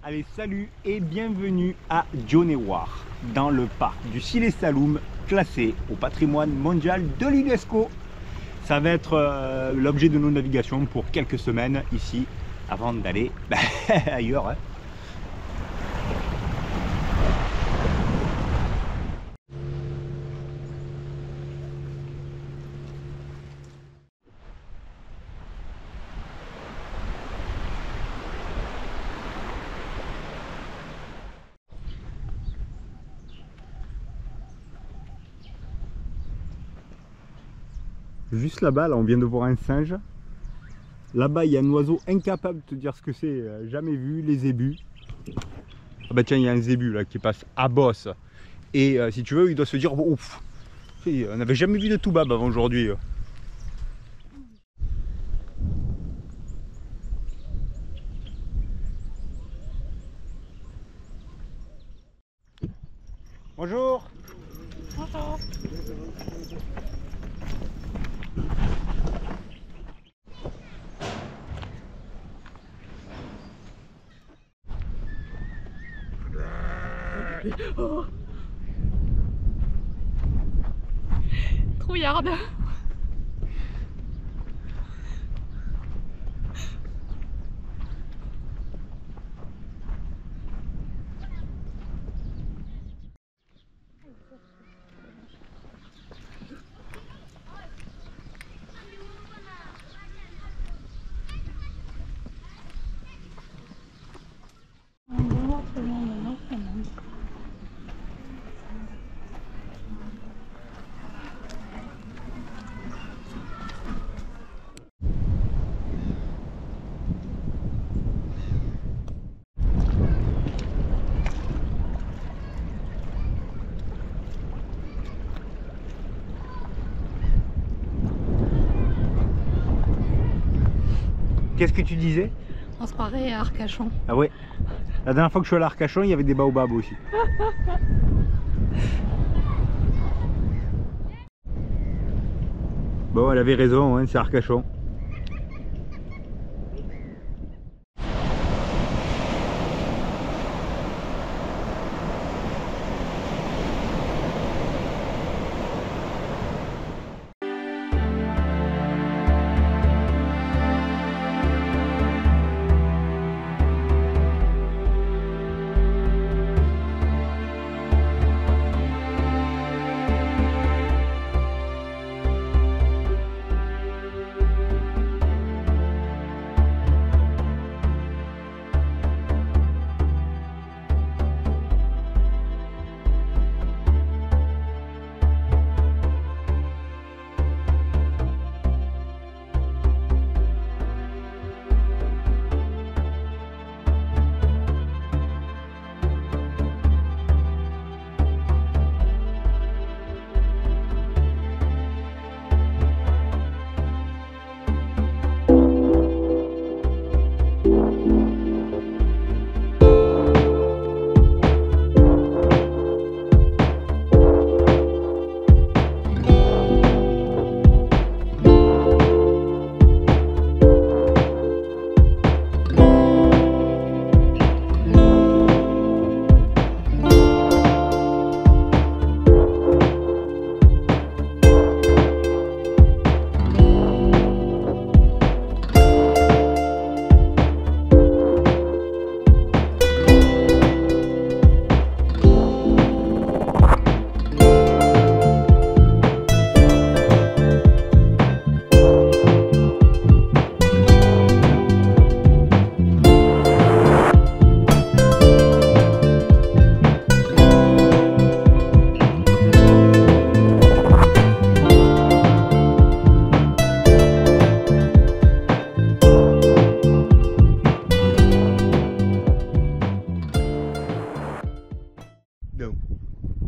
Allez, salut et bienvenue à Dionewar, dans le parc du Sile Saloum, classé au patrimoine mondial de l'UNESCO. Ça va être l'objet de nos navigations pour quelques semaines ici, avant d'aller ailleurs. Hein. Juste là-bas, là, on vient de voir un singe. Là-bas, il y a un oiseau incapable de te dire ce que c'est, jamais vu, les zébus. Ah bah tiens, il y a un zébu là qui passe à bosse. Et si tu veux, il doit se dire, ouf, on n'avait jamais vu de toubab avant aujourd'hui. Bonjour. Bonjour. Oh. Trouillarde. Qu'est-ce que tu disais? On se croirait à Arcachon. Ah ouais. La dernière fois que je suis allé à Arcachon, il y avait des baobabs aussi. Bon, elle avait raison, hein, c'est Arcachon.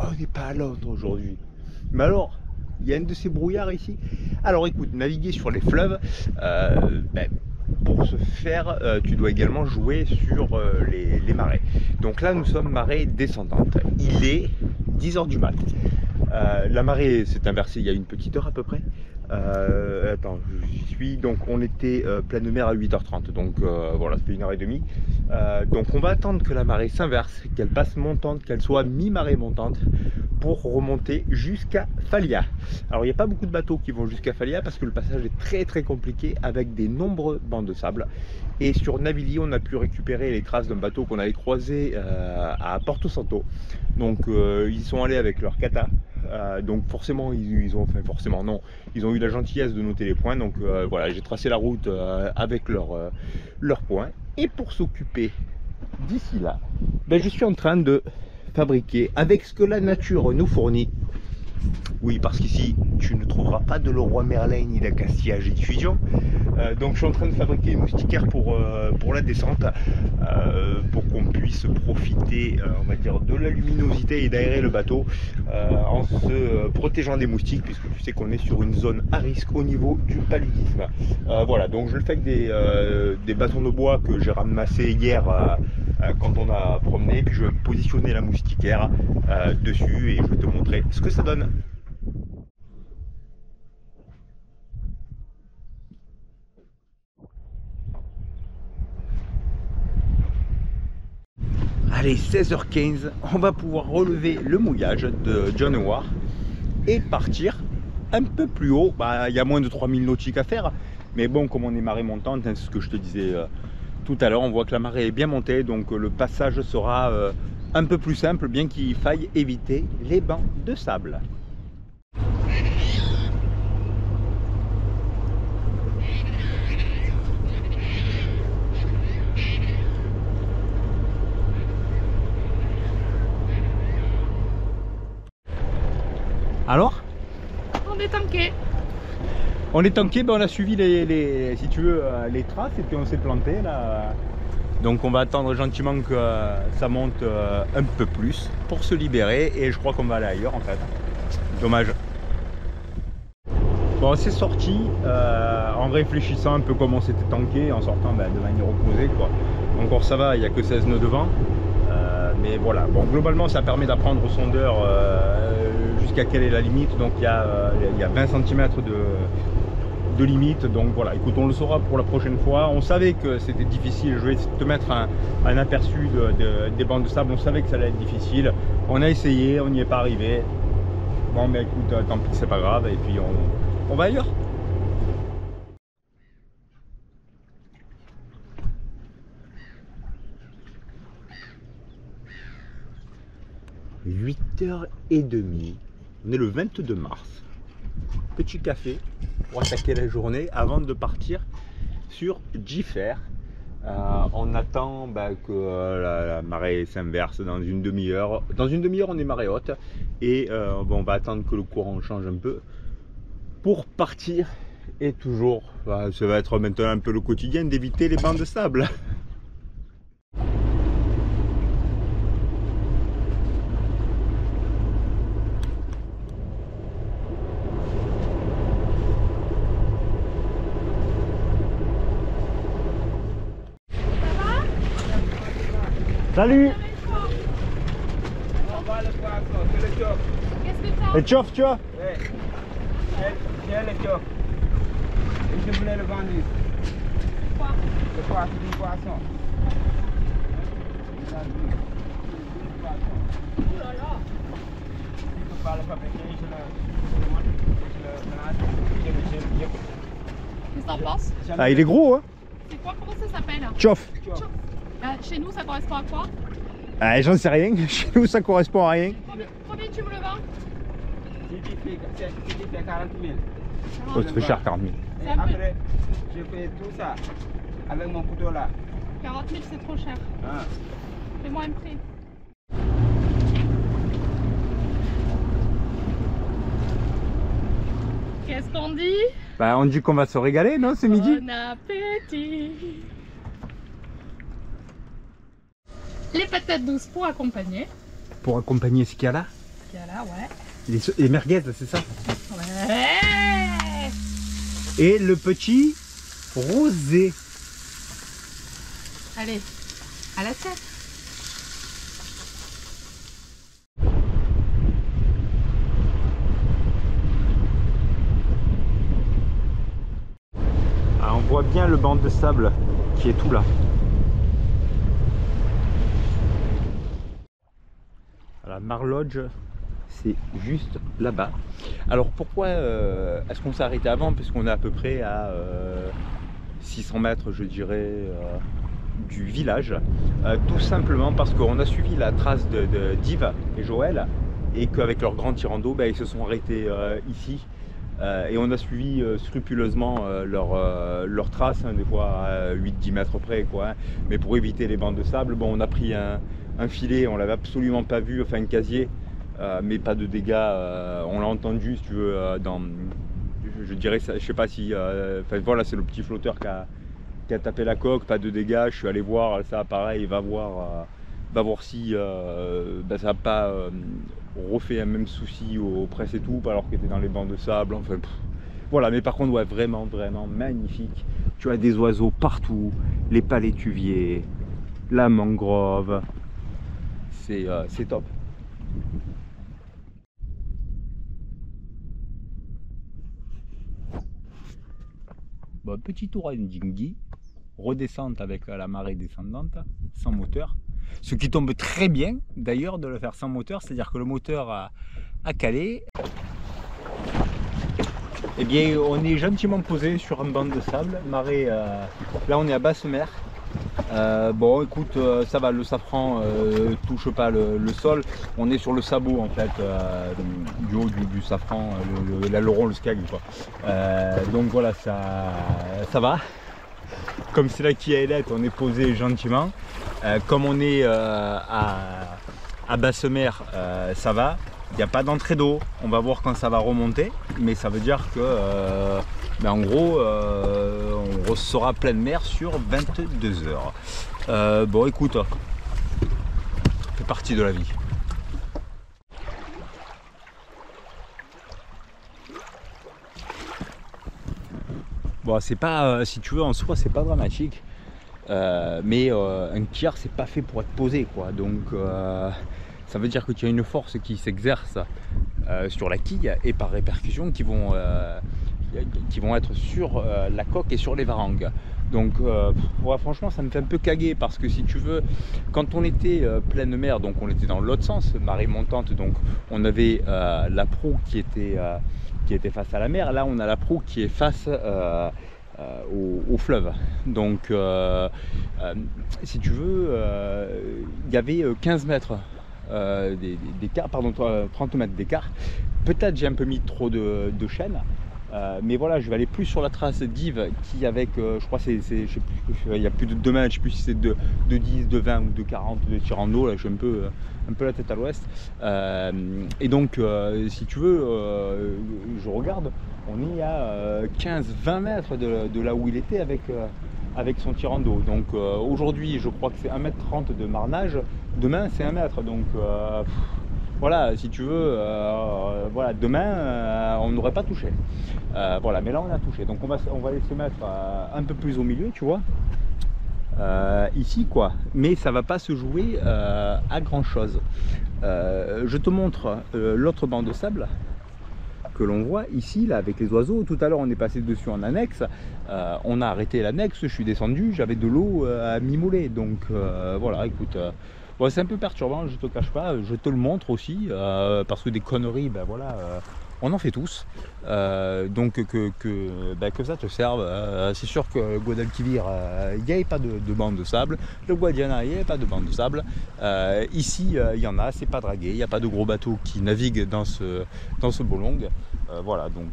On n'est pas à Londres aujourd'hui. Mais alors, il y a un de ces brouillards ici. Alors écoute, naviguer sur les fleuves, pour ce faire, tu dois également jouer sur les marées. Donc là, nous sommes marée descendante. Il est 10 h du mat. La marée s'est inversée il y a une petite heure à peu près. Attends, j'y suis. Donc on était pleine mer à 8h30. Donc voilà, ça fait 1h30. Donc on va attendre que la marée s'inverse, qu'elle passe montante, qu'elle soit mi-marée montante pour remonter jusqu'à Falia. Alors il n'y a pas beaucoup de bateaux qui vont jusqu'à Falia parce que le passage est très compliqué avec des nombreux bancs de sable. Et sur Navili, on a pu récupérer les traces d'un bateau qu'on avait croisé à Porto Santo. Donc ils sont allés avec leur kata. Donc forcément ils ont eu la gentillesse de noter les points. Donc voilà, j'ai tracé la route avec leurs points. Et pour s'occuper d'ici là, ben, je suis en train de fabriquer avec ce que la nature nous fournit. Oui, parce qu'ici tu ne trouveras pas de Leroy Merlin ni de Castilla Jet Fusion. Donc je suis en train de fabriquer une moustiquaire pour la descente, pour qu'on puisse profiter, on va dire, de la luminosité et d'aérer le bateau en se protégeant des moustiques, puisque tu sais qu'on est sur une zone à risque au niveau du paludisme. Voilà, donc je le fais avec des bâtons de bois que j'ai ramassés hier quand on a promené, puis je vais positionner la moustiquaire dessus et je vais te montrer ce que ça donne. Allez, 16h15, on va pouvoir relever le mouillage de John Howard et partir un peu plus haut. Bah, il y a moins de 3000 nautiques à faire, mais bon, comme on est marée montante, hein, c'est ce que je te disais tout à l'heure, on voit que la marée est bien montée, donc le passage sera un peu plus simple, bien qu'il faille éviter les bancs de sable. Alors? On est tanké. On est tanké, ben on a suivi si tu veux, les traces et puis on s'est planté là. Donc on va attendre gentiment que ça monte un peu plus pour se libérer et je crois qu'on va aller ailleurs en fait. Dommage. Bon, c'est sorti en réfléchissant un peu comme on s'était tanké, en sortant de manière opposée quoi. Encore ça va, il n'y a que 16 nœuds devant. Mais voilà, bon, globalement ça permet d'apprendre au sondeur jusqu'à quelle est la limite. Donc il y a 20 cm de limite. Donc voilà, écoute, on le saura pour la prochaine fois. On savait que c'était difficile. Je vais te mettre un aperçu des bancs de sable. On savait que ça allait être difficile. On a essayé, on n'y est pas arrivé. Bon, mais écoute, tant pis, c'est pas grave. Et puis on va ailleurs. – 8h30, on est le 22 mars. Petit café pour attaquer la journée avant de partir sur Jiffer. On attend que la marée s'inverse dans une demi-heure. Dans une demi-heure, on est marée haute et bon, on va attendre que le courant change un peu pour partir. Et toujours, ça va être maintenant un peu le quotidien d'éviter les bancs de sable. Salut. Qu'est-ce que t'as? Et tchof, tu vois? Oui. J'ai le tchof. Et je voulais le vendre. Quoi? Le poisson, du poisson. Oh là là. Si tu peux pas le fabriquer, je le monte. Qu'est-ce que t'en penses? Ah, il est gros, hein? C'est quoi? Comment ça s'appelle? Tchof. Chez nous, ça correspond à quoi? Ah, j'en sais rien. Chez nous, ça correspond à rien. Combien tu me le vends? Si tu fais 40 000. Oh, ça fait cher, 40 000. Et après, je fais tout ça avec mon couteau là. 40 000, c'est trop cher. Ah. Fais-moi un prix. Qu'est-ce qu'on dit? Bah, on dit qu'on va se régaler, non, ce midi? Bon appétit. Les patates douces pour accompagner. Pour accompagner ce qu'il y a là? Il y a là, ouais. Les merguez, c'est ça? Ouais. Et le petit rosé. Allez, à la tête. voit bien le banc de sable qui est tout là. Voilà, Marlodge, c'est juste là-bas. Alors pourquoi est-ce qu'on s'est arrêté avant? Parce qu'on est à peu près à 600 mètres, je dirais, du village. Tout simplement parce qu'on a suivi la trace d'Yves et Joël, et qu'avec leur grand tirando, ils se sont arrêtés ici. Et on a suivi scrupuleusement leur trace, hein, des fois à 8-10 mètres près, quoi, hein. Mais pour éviter les bancs de sable, bon, on a pris un filet, on l'avait absolument pas vu, enfin un casier, mais pas de dégâts. On l'a entendu, si tu veux, je dirais, je sais pas si, enfin voilà, c'est le petit flotteur qui a tapé la coque, pas de dégâts. Je suis allé voir, ça pareil, va voir si ça n'a pas refait un même souci aux presses et tout, alors qu'il était dans les bancs de sable, enfin voilà. Mais par contre, ouais, vraiment magnifique. Tu as des oiseaux partout, les palétuviers, la mangrove, c'est top. Bon, petit tour à une dinghy, redescente avec la marée descendante, sans moteur. Ce qui tombe très bien d'ailleurs de le faire sans moteur, c'est-à-dire que le moteur a calé. Eh bien, on est gentiment posé sur un banc de sable, marée. Là, on est à basse mer. Bon, écoute, ça va, le safran touche pas le sol. On est sur le sabot en fait, du haut du safran, l'aileron, le skag, quoi. Donc voilà, ça va. Comme c'est la Kia Ailette, on est posé gentiment. Comme on est à basse mer, ça va. Il n'y a pas d'entrée d'eau. On va voir quand ça va remonter. Mais ça veut dire que, en gros, on sera pleine mer sur 22 heures. Bon, écoute, ça fait partie de la vie. Bon, c'est pas, si tu veux, en soi, c'est pas dramatique. Mais un kiar, c'est pas fait pour être posé, quoi. Donc ça veut dire que tu as une force qui s'exerce sur la quille, et par répercussion qui vont être sur la coque et sur les varangues. Donc ouais, franchement, ça me fait un peu caguer, parce que si tu veux, quand on était pleine mer, donc on était dans l'autre sens, marée montante, donc on avait la proue qui était face à la mer. Là, on a la proue qui est face au fleuve. Donc si tu veux, il y avait 15 mètres d'écart, pardon, 30 mètres d'écart. Peut-être j'ai un peu mis trop de chaîne, mais voilà, je vais aller plus sur la trace d'Yves, qui avec, je crois, je sais plus, il y a plus de 2 mètres, je sais plus si c'est de 10, de 20 ou de 40 de tirando, là je suis un peu la tête à l'ouest. Et donc si tu veux, je regarde, on est à 15-20 mètres de là où il était avec son tirando. Donc aujourd'hui, je crois que c'est 1,30 m de marnage, demain c'est 1 mètre. Donc voilà, si tu veux, voilà, demain on n'aurait pas touché. Voilà, mais là on a touché. Donc on va aller se mettre un peu plus au milieu, tu vois, ici, quoi. Mais ça va pas se jouer à grand chose. Je te montre l'autre banc de sable que l'on voit ici, là, avec les oiseaux. Tout à l'heure on est passé dessus en annexe, on a arrêté l'annexe, je suis descendu, j'avais de l'eau à m'immoler. Donc voilà, écoute, bon, c'est un peu perturbant, je te cache pas, je te le montre aussi, parce que des conneries, ben voilà, on en fait tous. Donc que ça te serve. C'est sûr que le Guadalquivir, il n'y avait pas de banc de sable. Le Guadiana, il n'y avait pas de banc de sable. Ici, il y en a, c'est pas dragué, il n'y a pas de gros bateaux qui naviguent dans ce bolong. Voilà, donc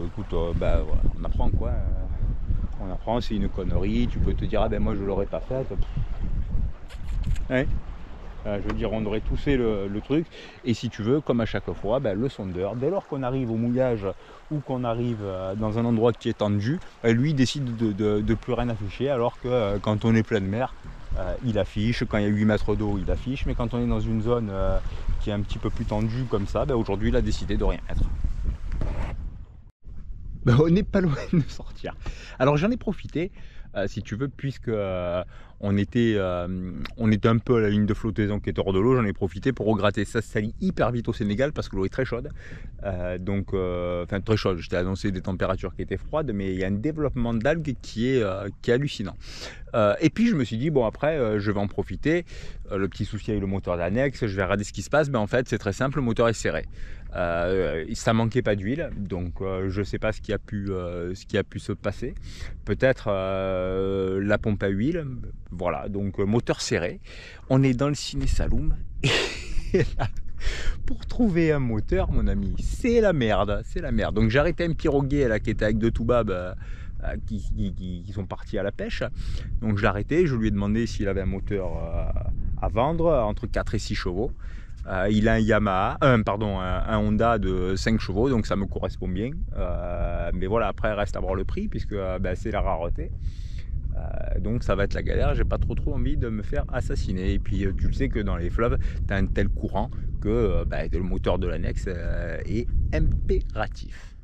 écoute, voilà, on apprend, quoi. On apprend, c'est une connerie. Tu peux te dire, ah ben moi je l'aurais pas faite. Ouais. Je veux dire, on aurait tous fait le truc. Et si tu veux, comme à chaque fois, le sondeur, dès lors qu'on arrive au mouillage ou qu'on arrive dans un endroit qui est tendu, lui décide de plus rien afficher, alors que quand on est pleine mer, il affiche. Quand il y a 8 mètres d'eau, il affiche. Mais quand on est dans une zone qui est un petit peu plus tendue comme ça, aujourd'hui il a décidé de rien mettre. ben, on n'est pas loin de sortir. Alors j'en ai profité, si tu veux, puisque on était un peu à la ligne de flottaison qui est hors de l'eau. J'en ai profité pour regratter. Ça se salit hyper vite au Sénégal parce que l'eau est très chaude. Enfin très chaude, je t'ai annoncé des températures qui étaient froides, mais il y a un développement d'algues qui est hallucinant. Et puis je me suis dit, bon après je vais en profiter. Le petit souci avec le moteur d'annexe, je vais regarder ce qui se passe. Mais en fait c'est très simple, le moteur est serré. Ça manquait pas d'huile, donc je sais pas ce qui a pu se passer. Peut-être la pompe à huile. Voilà, donc moteur serré. On est dans le Ciné Saloum. Et là, pour trouver un moteur, mon ami, c'est la merde, c'est la merde. Donc j'ai arrêté un piroguier là qui était avec deux toubabs qui sont partis à la pêche. Donc je l'ai arrêté, je lui ai demandé s'il avait un moteur à vendre entre 4 et 6 chevaux. Il a un Yamaha, un Honda de 5 chevaux, donc ça me correspond bien. Mais voilà, après reste à voir le prix puisque c'est la rareté. Donc ça va être la galère, j'ai pas trop envie de me faire assassiner. Et puis tu le sais que dans les fleuves, tu as un tel courant que le moteur de l'annexe est impératif.